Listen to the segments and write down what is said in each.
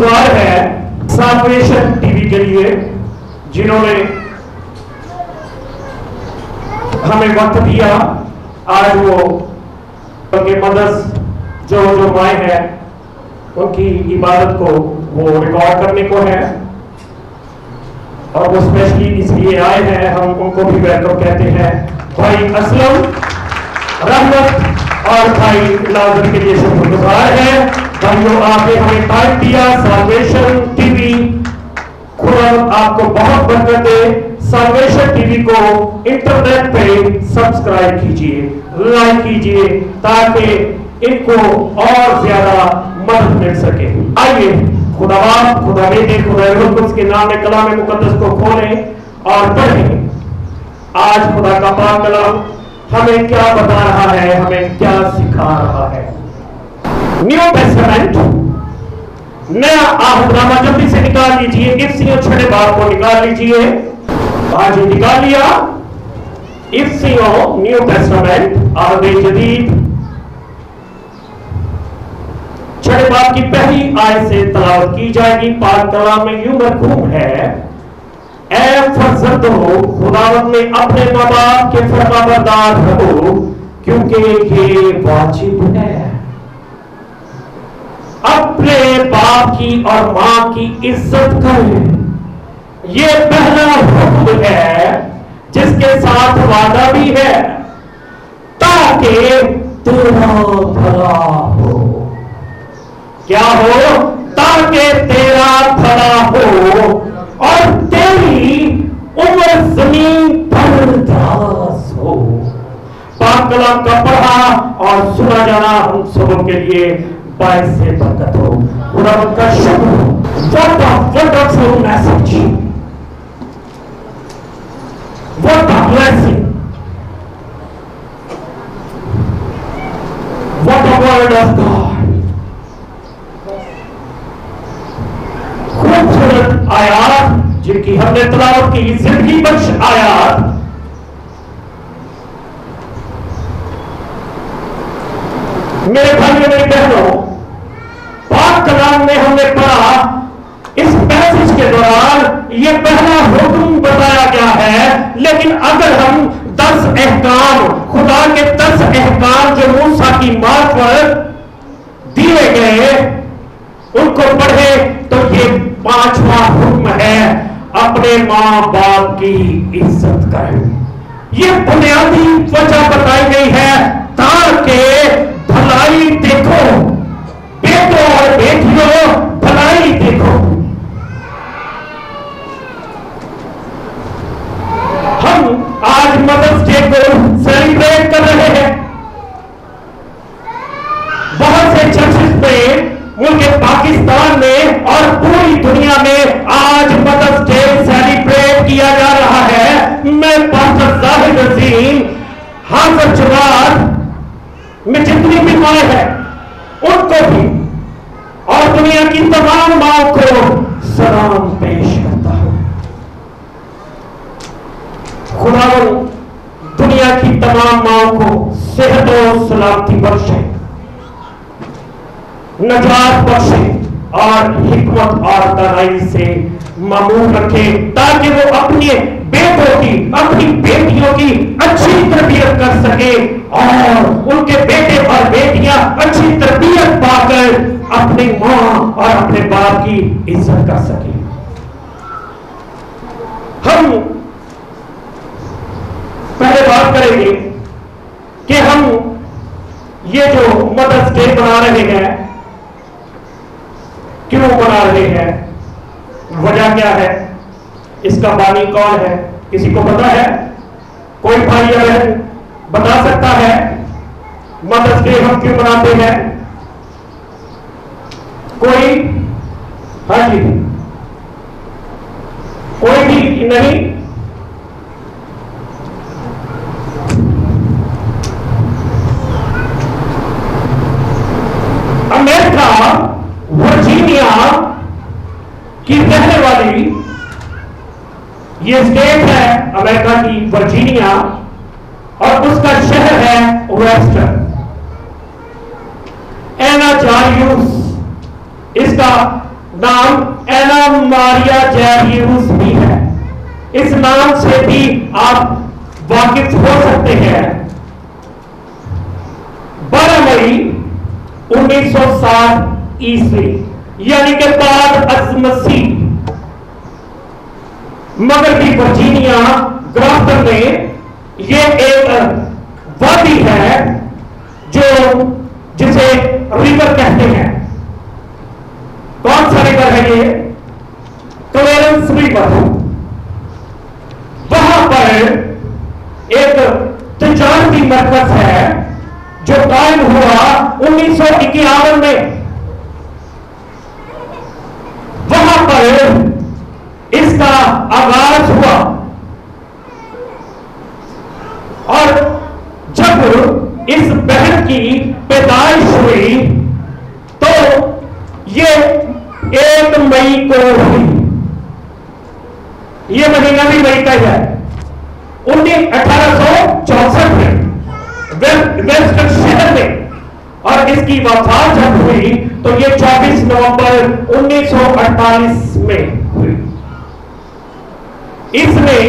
शुक्रगुजार है solvation TV के लिए, जिन्होंने हमें वक्त दिया। आज वो उनके मदर्स जो माए हैं उनकी इबादत को वो रिकॉर्ड करने को है, और वो स्पेशली इसलिए आए हैं। हम उनको भी वेलकम कहते हैं। भाई असलम, रहमत और भाई नाज़र के लिए शुक्रगुजार है। भाइयों, आपने हमें टाइम दिया। साल्वेशन टीवी, खुदा आपको बहुत बरकत दे। साल्वेशन टीवी को इंटरनेट पे सब्सक्राइब कीजिए, लाइक कीजिए, ताकि इनको और ज्यादा मदद मिल सके। आइए खुदा बेटे खुदा रुह के नाम में कलाम मुकद्दस को खोलें और पढ़ें। आज खुदा का पाक कलाम हमें क्या बता रहा है, हमें क्या सिखा रहा है। न्यू टेस्टामेंट, नया आहदनामा जल्दी से निकाल लीजिए। इफ्सियों 6 बार को निकाल लीजिए। आज निकाल लिया इफ्सियों न्यू टेस्टामेंट आहद जदीद 6 बार की पहली आयत से तलावत की जाएगी। पाक कलाम में यूं मरकूम है, ऐ फर्जंदो खुदावंद में अपने माँ बाप के फरमाबरदार रहो, क्योंकि ये वाजिब है। अपने बाप की और मां की इज्जत करें, ये पहला हुक्म है, जिसके साथ वादा भी है, ताकि तेरा भला हो। क्या हो? ताकि तेरा भला हो और तेरी उम्र जमीन पर दराज हो। पाक कलाम का पढ़ा और सुना जाना हम सबों के लिए बाइस से बरकत हो। खुदावंद का शुक्र। What a wonderful message! What a blessing! What a word of God! खूबसूरत आयात जिनकी हमने तलावत की, जिंदगी बख्श आयात। मेरे भाइयों मेरी बहनों, पाक कलाम में हमने पढ़ा, इस मैसेज के दौरान यह पहला हुक्म बताया गया है। लेकिन अगर हम 10 अहकाम, खुदा के 10 अहकाम जो मूसा की मार्फत दिए गए, उनको पढ़े तो ये 5वां हुक्म है, अपने मां बाप की इज्जत करें। ये बुनियादी वजह बताई गई है, ताकि भलाई देखो। बेटों और बेटियों, भलाई देखो। हम आज मदर्स डे को सेलिब्रेट कर रहे हैं। बहुत से चर्चेस में, मुल्क पाकिस्तान में और पूरी दुनिया में आज मदर्स डे सेलिब्रेट किया जा रहा है। मैं पास्टर जाहिद अजीम हाफिज जवाद में जितनी भी माए हैं उनको भी और दुनिया की तमाम माओं को सलाम पेश करता हूं। खुदावंद दुनिया की तमाम माओं को सेहत और सलामती बख्शे, नजात बख्शे और हिकमत और दानाई से मामूल रखे, ताकि वो अपने बेटों की, अपनी बेटियों की अच्छी तरबियत कर सके और उनके बेटे और बेटियां अच्छी तरबियत पाकर अपनी मां और अपने बाप की इज्जत कर सके। हम पहले बात करेंगे कि हम ये जो मदर्स डे बना रहे हैं, क्यों बना रहे हैं, वजह क्या है, इसका बानी कौन है, किसी को पता है? कोई भाई या बहन बता सकता है मदर्स डे हम क्यों मनाते हैं? कोई? हाँ जी, कोई भी नहीं? अमेरिका वर्जीनिया की रहने वाली, ये स्टेट है अमेरिका की वर्जीनिया, और उसका शहर है वेस्टर्न। एना जारियूस इसका नाम एना मारिया जैरियस भी है। इस नाम से भी आप वाकिफ हो सकते हैं। 12 मई 1960 ईस्वी यानी कि बाद अज़ मसीह मगरबी वर्जीनिया ग्राफ्टन में ये एक वादी है जो जिसे रिवर कहते हैं। कौन सा रिवर है ये? Clearance river. वहां पर एक तिजारती मरकज है जो कायम हुआ 1951 में। वहां पर इसका आगाज हुआ और जब इस बहन की पैदाइश हुई तो ये 1 मई को हुई। ये महीना भी मई का है। 1864 में वेस्टर्न शहर में, और इसकी वफात जब हुई तो ये 24 नवंबर 1948 में हुई। इसने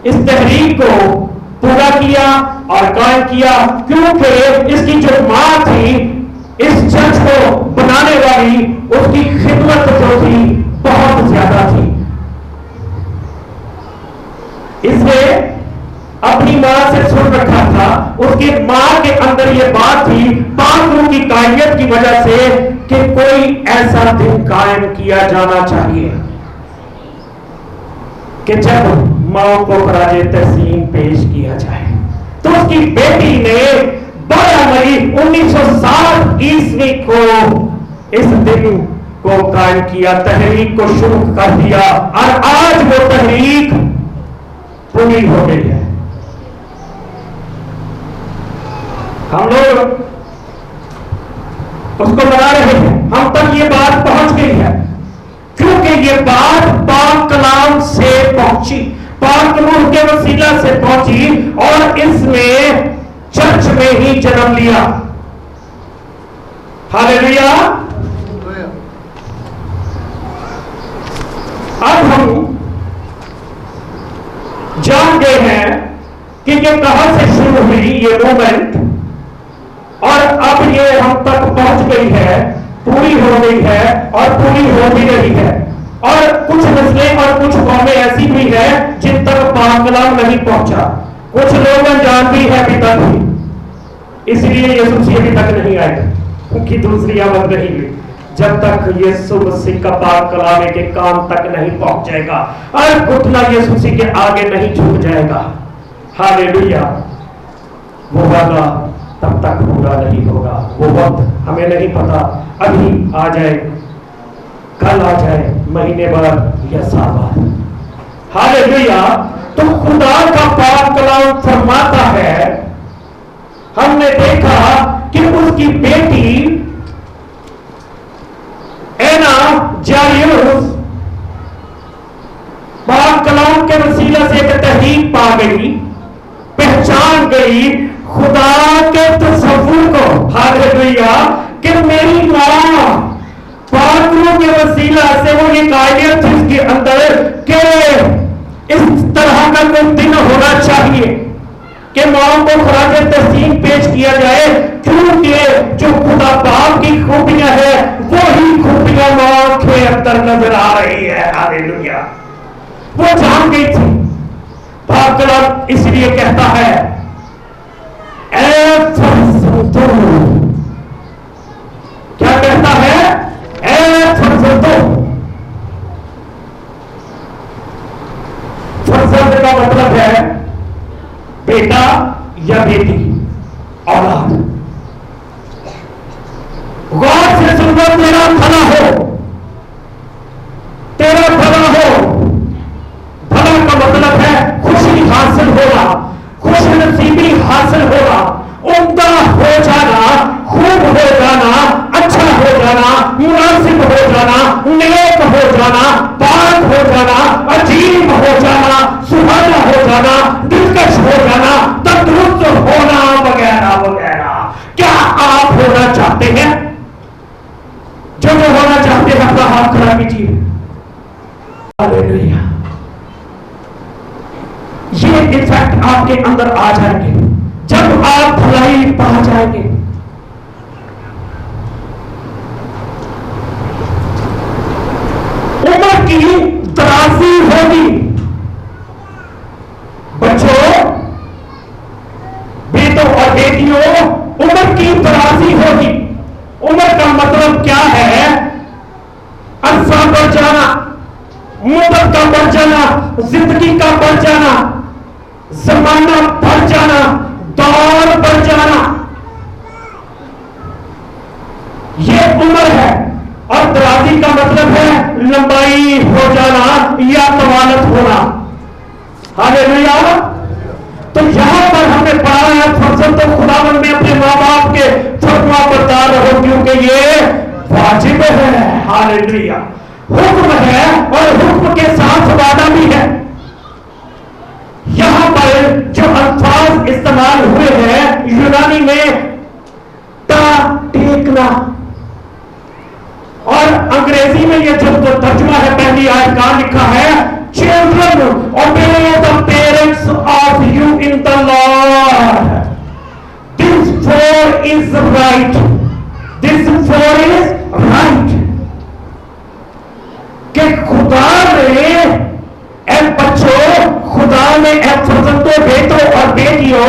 इस तहरीक को पूरा किया और कायम किया क्योंकि इसकी जो मां थी इस चर्च को बनाने वाली, उसकी खिदमत जो थी बहुत ज्यादा थी। इसने अपनी मां से सुन रखा था। उसकी मां के अंदर यह बात थी पाक रूह की कायमियत की वजह से कि कोई ऐसा दिन कायम किया जाना चाहिए कि जब मां को खराजे तहसीन पेश किया जाए। तो उसकी बेटी ने 12 मई 1960 ईस्वी को इस दिन को कायम किया, तहरीक को शुरू कर दिया और आज वो तहरीक पूरी हो गई है। हम लोग उसको मना रहे हैं। हम तक ये बात पहुंच गई है क्योंकि ये बात पाक कलाम से पहुंची, पाक रूह के वसीला से पहुंची और इसमें चर्च में ही जन्म लिया। हालेलुया। अब हम जान गए हैं कि ये कहां से शुरू हुई ये मूवमेंट, और अब ये हम तक पहुंच गई है, पूरी हो गई है और पूरी हो भी रही है। और कुछ नस्लें और कुछ कौमें ऐसी भी है जिन तक पाक कलाम नहीं पहुंचा। कुछ लोग अनजान भी है अभी तक भी, इसलिए यीशु मसीह अभी तक नहीं आए, उनकी दूसरी आमद नहीं हुई जब तक यीशु मसीह का पाक कलाम के कान तक नहीं पहुंच जाएगा और घुटना यीशु मसीह के आगे नहीं झुक जाएगा। हालेलुया। वो वादा तब तक पूरा नहीं होगा। वो वक्त हमें नहीं पता, अभी आ जाए, कल आ जाए, महीने बाद या साल बाद। हालेलुया। तो खुदा का पाक कलाम फरमाता है, हमने देखा कि उसकी बेटी एना जारियस पाक कलाम के वसीला से एक तहरीक पा गई, पहचान गई खुदा के तसव्वुर को। हालेलुया। कि मेरी मां पाक रूह के वसीला से वो ये कायदियत थी उसके अंदर कि इस तरह का कोई दिन होना चाहिए कि मां को खराजे तहसीन पेश किया जाए, क्योंकि जो खुदा बाप की खूबियां है वही खूबियां मां के अंदर नजर आ रही है। हालेलुया। वो जान गई थी। पाक कलाम इसलिए कहता है, ए फरजंदो, क्या कहता है? ए फरजंदो। फरजंद का मतलब है बेटा या बेटी, औलाद। गौर से सुनो, तेरा भला हो, तेरा भला हो। भला का मतलब है खुशी हासिल होना, खुश नसीबी हासिल होना, उम्दा हो जाना, खूब हो जाना, अच्छा हो जाना, मुनासिब हो जाना, नेक हो जाना, पाक हो जाना, अजीब हो जाना, सुहाना हो जाना, दिलकश हो जाना, तंदुरुस्त होना, वगैरह वगैरह। क्या आप होना चाहते हैं? हालेलुया। ये इफेक्ट आपके अंदर आ जाएंगे जब आप भलाई पा जाएंगे। उम्र की दराजी होगी। बच्चों, बेटों और बेटियों, उम्र की दराजी होगी। उम्र का मतलब क्या है? अरसा बढ़ जाना, मुद्दत का बढ़ जाना, जिंदगी का बढ़ जाना, जमाना बढ़ जाना, दौर बढ़ जाना, यह उम्र है। और दराजी का मतलब है लंबाई हो जाना या तवालत होना। हालेलुया। तो यहां पर हमने पढ़ा है फर्जंद तो खुदावंद में अपने मां बाप के फतवा बरदार रहो, क्योंकि ये वाजिब है। हालेलुया। हुक्म है और हुक्म के साथ वादा भी है। यहां पर जो अल्फाज इस्तेमाल हुए हैं यूनानी में, टा टेकना, और अंग्रेजी में यह जो तर्जुमा है पहली आयत का लिखा है, children obey the parents of you in the Lord, this four is right, this four is right. कि खुदा ने ए बच्चों, खुदा ने ए फर्जंदों, बेटों और बेटियों,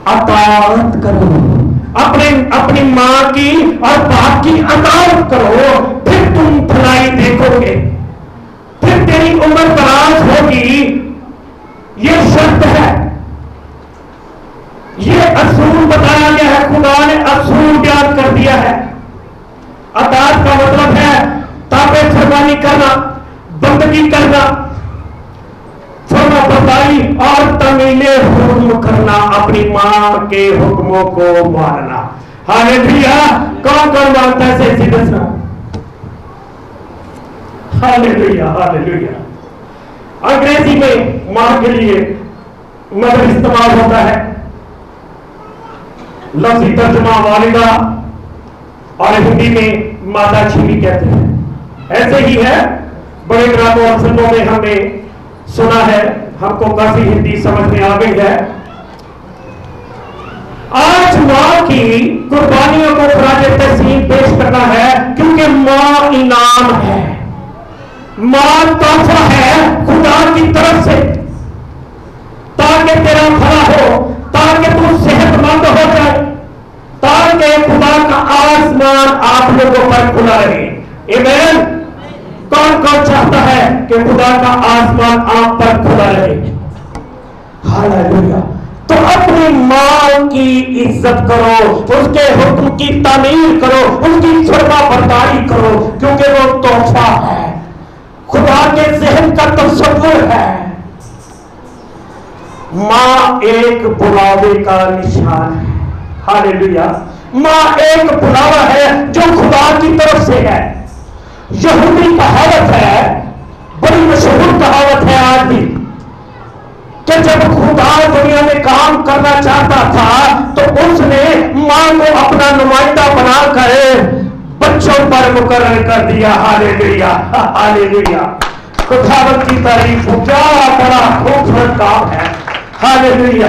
अताअत करो, अपनी मां की और बाप की अताअत करो, फिर तुम भलाई देखोगे, फिर तेरी उम्र दराज होगी। ये शर्त है, ये असूल बताया गया है, खुदा ने असूल बयान कर दिया है। अताअत का मतलब है ताबे फरमानी करना, बंदगी करना, फरमाबरदारी और तमीले हुक्म करना, अपनी मां के हुक्मों को मानना। हालेलुया। कौन कौन मानता है? सही दसना। Hallelujah, hallelujah. अंग्रेजी में मां के लिए मदर इस्तेमाल होता है, लफ्जी तर्जुमा वालिदा, और हिंदी में माता जी भी कहते हैं। ऐसे ही है, बड़े ड्रामों और फिल्मों में हमने सुना है, हमको काफी हिंदी समझ में आ गई है। आज मां की कुर्बानियों को खराज तहसीन पेश करना है, क्योंकि मां इनाम है, मां तोहफा है खुदा की तरफ से, ताकि तेरा भला हो, ताकि तू सेहतमंद हो जाए, ताकि खुदा का आसमान आप लोगों पर खुला रहे। आमीन। कौन कौन चाहता है कि खुदा का आसमान आप पर खुला रहे? हालेलुया। तो अपनी मां की इज्जत करो, उसके हुक्म की तामील करो, उसकी फरमाबरदारी करो, क्योंकि वो तोहफा है, खुदा के ज़हन का तसव्वुर है। मां एक बुलावे का निशान है। हालेलुया। मां एक बुलावा है जो खुदा की तरफ से है। यहूदी कहावत है, बड़ी मशहूर कहावत है आज भी, कि जब खुदा दुनिया में काम करना चाहता था तो उसने मां को अपना नुमाइंदा बनाकर बच्चों पर मुकर्रर कर दिया। Hallelujah, hallelujah. खुदावंद की तारीफ, क्या बड़ा खूबसूरत काम है। Hallelujah,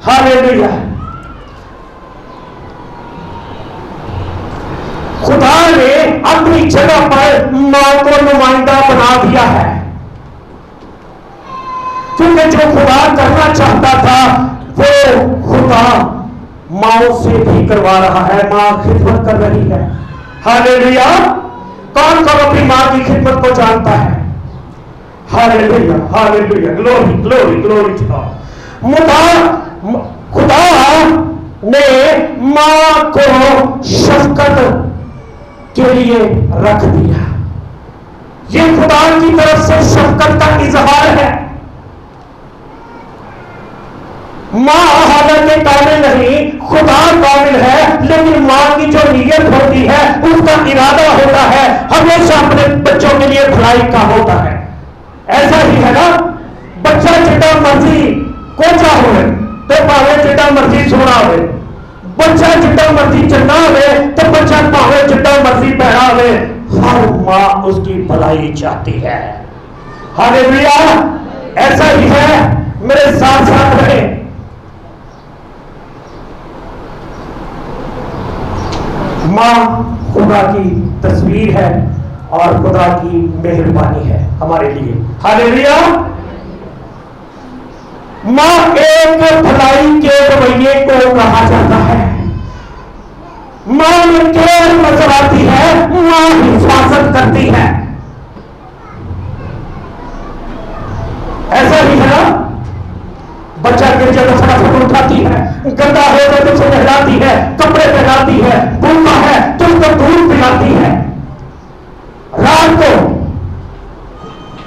hallelujah. खुदा ने अपनी जगह पर मां को नुमाइंदा बना दिया है, क्योंकि जो खुदा करना चाहता था वो खुदा माओ से भी करवा रहा है। मां खिदमत कर रही है। हालेलुया। कौन कौन अपनी मां की खिदमत को जानता है? Hallelujah, hallelujah. Glory, glory, glory to God. खुदा ने मां को शफकत के लिए रख दिया। ये खुदा की तरफ से शफकत का इजहार है। मां हालांकि कामिल नहीं, खुदा कामिल है, लेकिन मां की जो नीयत होती है, उसका इरादा होता है, हमेशा अपने बच्चों के लिए भलाई का होता है। ऐसा ही है ना, बच्चा जितना मर्जी कोचा हो तो भावे जितना मर्जी सोना हो, बच्चा जितना मर्जी चंगा हो तो बच्चा भावे जितना मर्जी पहरा हो, हर मां उसकी भलाई चाहती है। हालेलुया, ऐसा ही है। मेरे साथ साथ रहे। मां खुदा की तस्वीर है और खुदा की मेहरबानी है हमारे लिए। हालेलुया। मां एक भलाई के रवैये को कहा जाता है। मां में केयर नजर आती है, मां हिफाजत करती है। ऐसा ही है ना, बच्चा गिर जाए तो फटाफट उठाती है, गंदा हो जाए तो उसे नहलाती है, कपड़े पहनाती है, भूखा है तो उसको दूध पिलाती है। रात को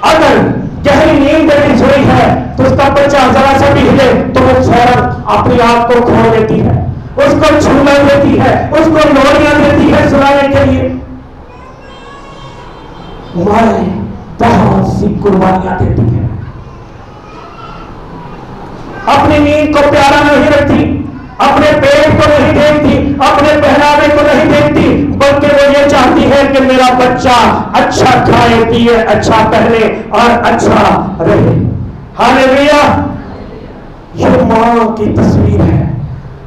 अगर गहरी नींद में सोई है तो उसका बच्चा जरा सा भी हिले तो वो फौरन अपनी आंख को खोल देती है, उसको छूना देती है, उसको लोरियां देती है सुलाने के लिए। मां बहुत सी कुर्बानियां देती है, अपनी नींद को प्यारा नहीं रखती, अपने पेट को नहीं देखती, अपने पहनावे को नहीं देखती, बल्कि वो ये चाहती है कि मेरा बच्चा अच्छा खाए पिए, अच्छा पहने और अच्छा रहे। हालेलुया। ये मां की तस्वीर है,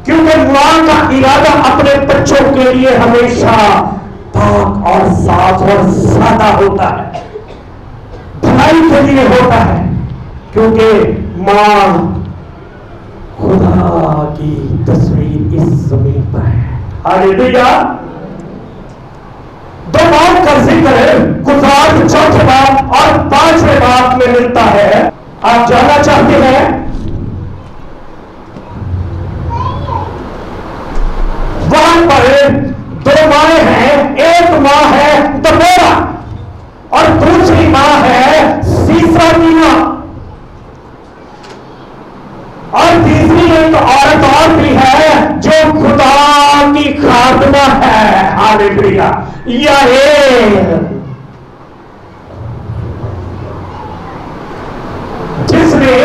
क्योंकि मां का इरादा अपने बच्चों के लिए हमेशा पाक और साफ और सादा होता है, भलाई के लिए होता है, क्योंकि मां खुदा की तस्वीर इस जमीन पर है। हालेलुया। दो बात का जिक्र गुजरात चौथे बाब और 5वें बाब में मिलता है। आप जानना चाहते हैं? वहां पर दो माएं हैं, एक मां है दबोरा और दूसरी मां है सीसा मीना, और तीसरी एक औरत और भी है जो खुदा की खादमा है। हालेलुया। जिसने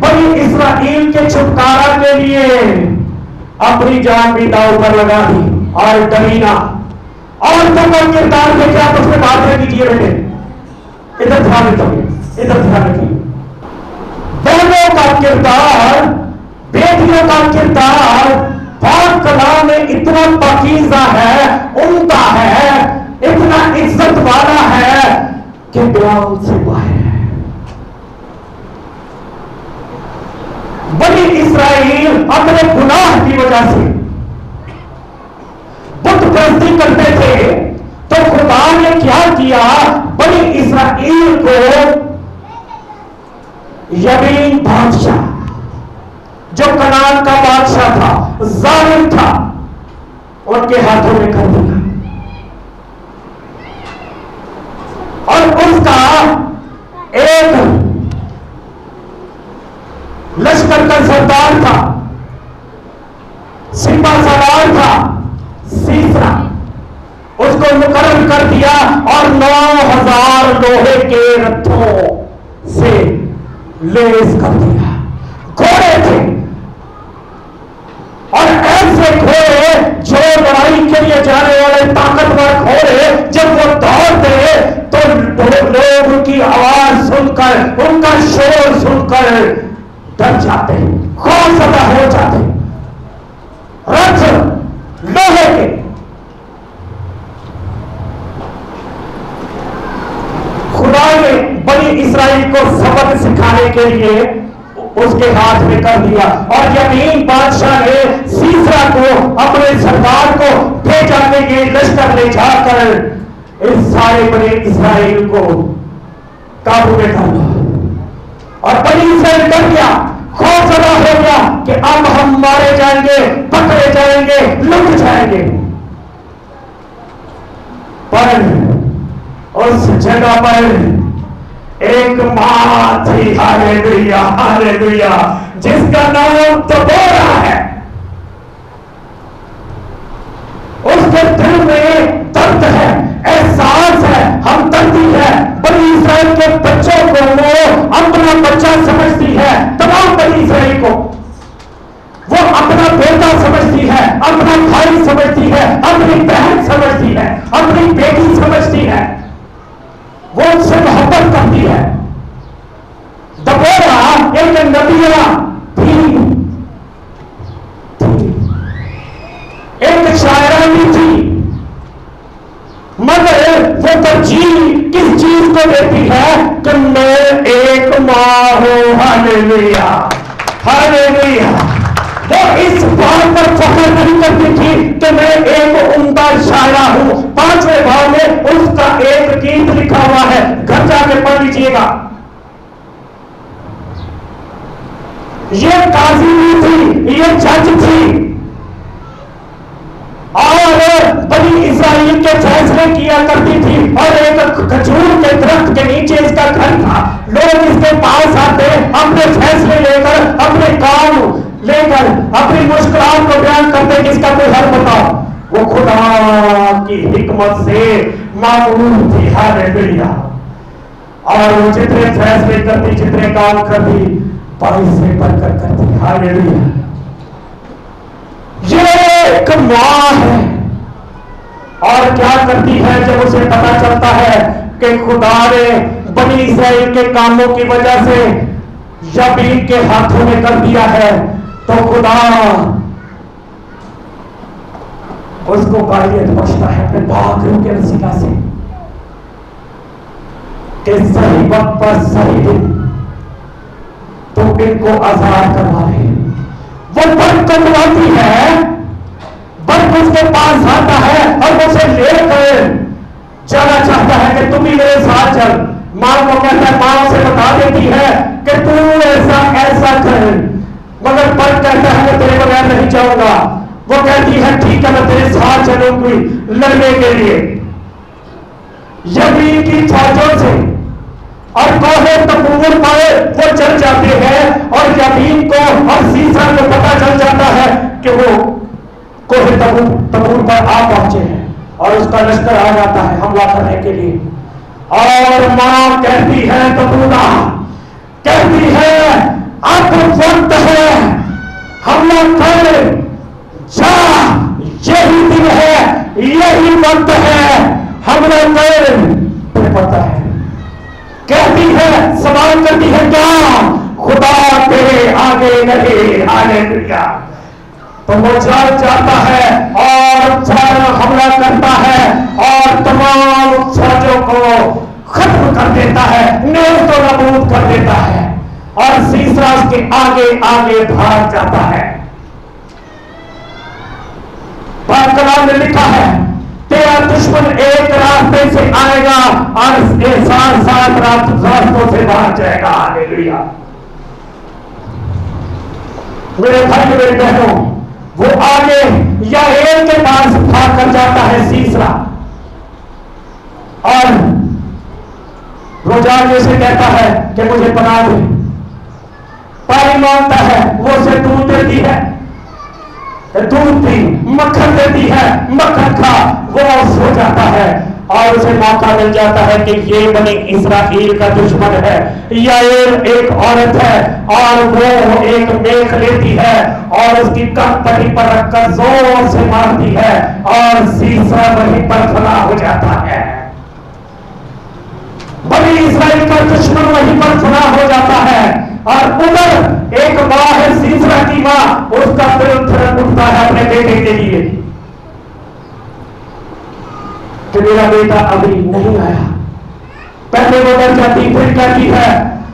बनी इस्राएल के छुटकारा के लिए अपनी जान भी दांव पर लगा दी और डरी ना। औरतों का किरदार देखे आप उसमें बात कर कीजिए बेटे, इधर ध्यान रखिए, इधर ध्यान रखिए। बहनों का किरदार, बेटियों का किरदार पाक कलाम में इतना पाकीज़ा है, उम्दा है, इतना इज्जत वाला है कि बयान से बाहर है। बनी इस्राएल अपने गुनाह की वजह से बुत परस्ती करते थे, तो खुदा ने क्या किया? बनी इस्राएल को यमीन बादशाह, जो कनान का बादशाह था, जालिम था, उनके हाथों में कर दिया। और उसका एक लश्कर का सरदार था, सिपा सलार था, सीसरा, उसको मुकर्रर कर दिया और 9000 लोहे के रथों से लेस कर दिया। घोड़े थे और ऐसे घोड़े जो लड़ाई के लिए जाने वाले ताकतवर घोड़े, जब वो दौड़ते तो लोग उनकी आवाज सुनकर, उनका शोर सुनकर डर जाते, खौफजदा हो जाते। रथ लोहे के, खुदा ने बनी इस्राएल को सबक सिखाने के लिए उसके हाथ में कर दिया। और यमीन बादशाह ने सीसरा को, अपने सरदार को भेजा के ये लश्कर ले जाकर इस सारे बने इस्राएल को काबू में कर लिया। और बनी इस्राएल डर गया, खौफजदा हो गया कि अब हम मारे जाएंगे, पकड़े जाएंगे, लुट जाएंगे। पर उस जगह पर एक मां थी, हालेलुया हालेलुया, जिसका नाम दबोरा है। उसके दिल में दर्द है, एहसास है, हमदर्दी है। बनी इस्राएल के बच्चों को वो अपना बच्चा समझती है, तमाम बनी इस्राएल को वो अपना बेटा समझती है, अपना भाई समझती है, अपनी बहन समझती है, अपनी बेटी समझती है। है। दबोरा एक नदिया थी, एक शायरानी थी, मगर वो तरजीह किस चीज को देती है कि मैं एक मां हूं। Hallelujah, hallelujah. वो इस बात पर फख्र नहीं करती थी कि मैं एक उम्दा शायरा हूं। 5वें भाव में उसका एक गीत लिखा हुआ है, घर जाके पढ़ लीजिएगा। ये काजी नहीं थी, ये जज थी, और बनी इस्राइल के फैसले किया करती थी। और एक खजूर के दरख्त के नीचे इसका घर था। लोग इसके पास आते, अपने फैसले लेकर, अपने काम लेकर, अपनी मुश्किलात को बयान करते कि इसका कोई हल बताओ। वो खुदा की हिकमत से मामूल थी। हालेलुया। और वो जितने फैसले करती, जितने काम करती, बड़ी से बढ़कर करती। हालेलुया। ये एक मां है। और क्या करती है जब उसे पता चलता है कि खुदा ने बनी इस्राइल के कामों की वजह से याबीन के हाथों में कर दिया है, तो खुदा उसको गालियत बख्शता है अपने बागों के वसीला से कि सही वक्त पर सही दिन तो इनको आजाद करवा रहे। वो बर्फ कटवाती है, बर्फ उसके पास आता है और उसे लेकर चला चाहता है कि तुम भी मेरे साथ चल। मां को कहता है, मां उसे बता देती है कि तू ऐसा ऐसा कर, मगर बर्फ कहता है मैं तेरे बगैर नहीं जाऊंगा। वो कहती है ठीक है मैं तेरे साथ चलूंगी लड़ने के लिए। यबीन की फौजों से और कोहे तबूर पाए वो चल जाते हैं, और यबीन को और सीसा को पता चल जाता है कि वो कोहे तबूर पर आ पहुंचे हैं, और उसका लश्कर आ जाता है हमला करने के लिए। और मां कहती है, तबूरा कहती है अब वक्त है, हमला कर जा, यही दिन है, यही वक्त है, हमला कर पता है। कहती है, सवाल करती है क्या खुदा तेरे आगे नहीं? हालेलुया। तो वो चल जाता है और हमला करता है और तमाम फौजों को खत्म कर देता है, नेस्त तो नबूद कर देता है, और सीसरा उसके आगे आगे भाग जाता है। कलाम में लिखा है, तेरा दुश्मन एक रास्ते से आएगा और सात सात रास्तों से भाग जाएगा। हालेलुया। मेरे भाई मेरे बहनों, वो आगे याएल के पास भाग कर जाता है सीसरा, और वो जाके से कहता है कि मुझे बना दे। पानी मांगता है, वो उसे दूध देती है, दूध पी, मक्खन देती है, मक्खन खा, वो सो जाता है। और उसे मौका मिल जाता है कि ये बनी इस्राएल का दुश्मन है। याएल एक औरत है और वो एक मेख लेती है और उसकी कपड़ी पर रखकर जोर से मारती है, और सीसा वहीं पर खड़ा हो जाता है। बनी इस्राएल का दुश्मन वहीं पर खड़ा हो जाता है, और उधर एक मां है, सीसरा की मां, उसका दिल धड़क उठता है अपने बेटे के लिए कि मेरा बेटा अभी नहीं आया। पहले वो डर जाती, फिर कहती है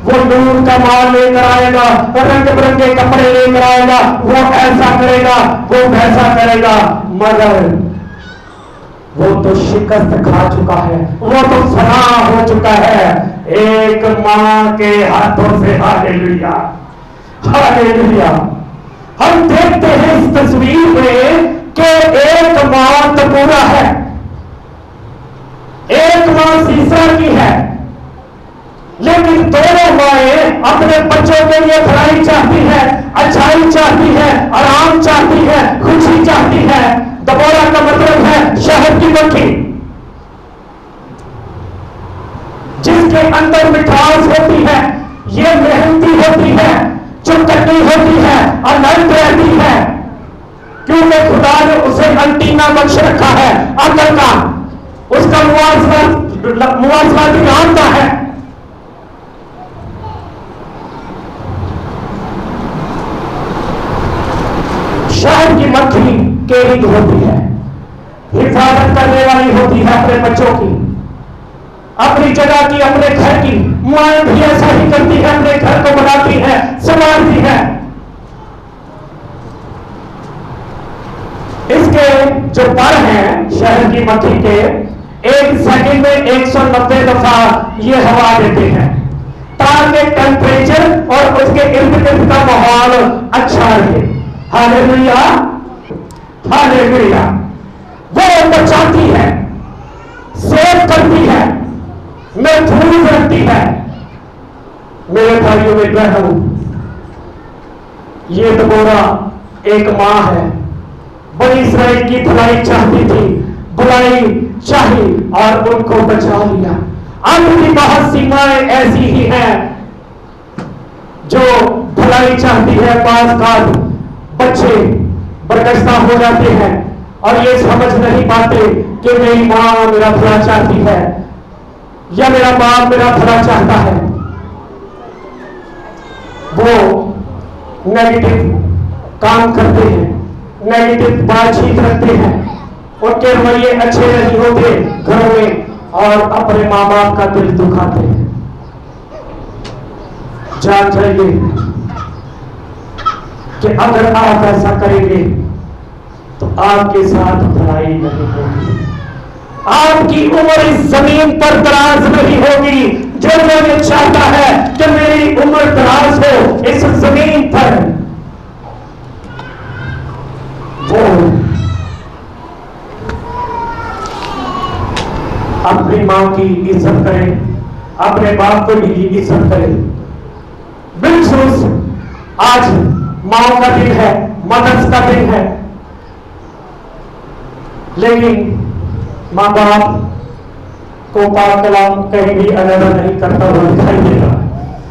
वो नूर का माल लेकर आएगा, रंग बिरंगे कपड़े लेकर आएगा, वो ऐसा करेगा, वो वैसा करेगा, मगर वो तो शिकस्त खा चुका है, वो तो फना हो चुका है एक मां के हाथों से। Hallelujah, hallelujah. हम देखते हैं इस तस्वीर में कि एक मां तबूरा है, एक मां सीसरा की है, लेकिन दोनों माएं अपने बच्चों के लिए भलाई चाहती है, अच्छाई चाहती है, आराम चाहती है, खुशी चाहती है। दबोरा का मतलब है शहद की मक्खी, जिसके अंदर मिठास होती है, ये मेहनती होती है, चुपकटी होती है, अनंत रहती है, क्योंकि खुदा ने उसे अंटीना बख्श रखा है अकल का, उसका मुआवजा जानता है। शहद की मक्खी केयरिंग होती है, हिफाजत करने वाली होती है अपने बच्चों की, अपनी जगह की, अपने घर की। मां भी ऐसा ही करती है, अपने घर को बनाती है, संभालती है। इसके जो पर हैं शहद की मक्खी के, 1 सेकंड में 190 दफा ये हवा देते हैं ताकि टेम्परेचर और उसके इर्द गिर्द का माहौल अच्छा रहे। Hallelujah, hallelujah. वो बचाती है, सेव करती है, महफूज रखती है। मेरे भाइयों में बहनों, ये दबोरा एक मां है, बनी इस्राएल की भलाई चाहती थी, बुराई चाही और उनको बचा लिया। आज भी बहुत सी माएं ऐसी ही हैं जो भलाई चाहती है, पास काट बच्चे बरकस्ता हो जाते हैं और ये समझ नहीं पाते कि मेरी मां मेरा भला चाहती है या मेरा बाप मेरा भला चाहता है। वो नेगेटिव काम करते हैं, नेगेटिव बातचीत रखते हैं, उनके रवैये अच्छे नहीं होते घरों में और अपने मां बाप का दिल दुखाते हैं। जान जाइए कि अगर आप ऐसा करेंगे तो आपके साथ भलाई नहीं होगी, आपकी उम्र इस जमीन पर दराज नहीं होगी। जो ये चाहता है कि मेरी उम्र दराज हो इस जमीन पर, वो अपनी मां की इज्जत करे, अपने बाप को भी इज्जत करे। बिल्कुल आज माओ का दिन है, मदर्स का दिन है, लेकिन मां बाप को पाक कलाम कहीं भी अलग नहीं करता हुआ दिखाई देगा।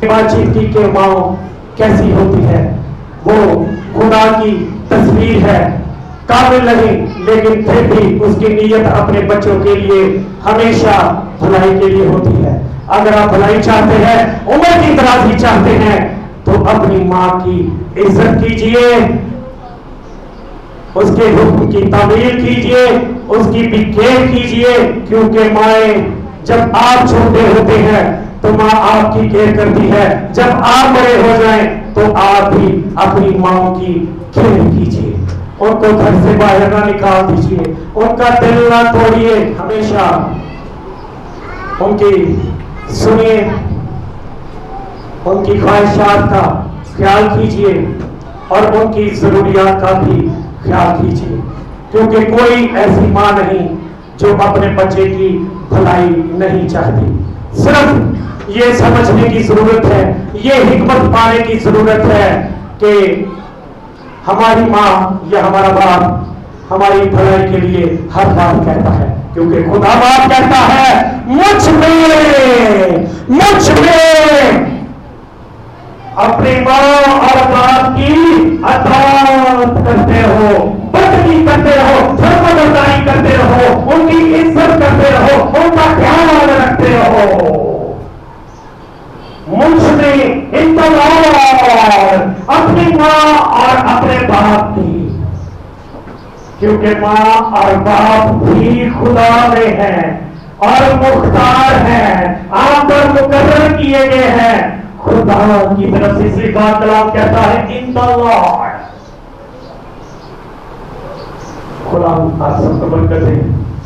बातचीत की कि मां कैसी होती है, वो खुदा की तस्वीर है, काबिल नहीं, लेकिन फिर भी उसकी नीयत अपने बच्चों के लिए हमेशा भलाई के लिए होती है। अगर आप भलाई चाहते हैं, उम्र की दराज़ी चाहते हैं, तो अपनी मां की इज्जत कीजिए, उसके हुक्म की तामील कीजिए, उसकी भी केयर कीजिए, क्योंकि माएं जब आप छोटे होते हैं तो मां आपकी केयर करती है, जब आप बड़े हो जाएं तो आप भी अपनी मां की केयर कीजिए, उनको घर से बाहर ना निकाल दीजिए, उनका दिल ना तोड़िए, हमेशा उनकी सुनिए, उनकी ख्वाहिशात का ख्याल कीजिए और उनकी जरूरियात का भी ख्याल कीजिए, क्योंकि कोई ऐसी मां नहीं जो अपने बच्चे की भलाई नहीं चाहती। सिर्फ ये समझने की जरूरत है, ये हिकमत पाने की जरूरत है कि हमारी मां या हमारा बाप हमारी भलाई के लिए हर बात कहता है, क्योंकि खुदा बाप कहता है मुझ में अपनी मां और बाप की अताअत करते हो, बदली करते रहो, धर्मबरदारी करते रहो, उनकी इज्जत करते रहो, उनका ख्याल रखते रहो। मुझ में इंतजार अपनी मां और अपने बाप की, क्योंकि मां और बाप भी खुदा में हैं और मुख्तार हैं, आप पर मुकर्रर किए गए हैं खुदा की तरफ से। इसी बात कलाम कहता है इन द लॉर्ड। खुदा आप सबको बरकत दे।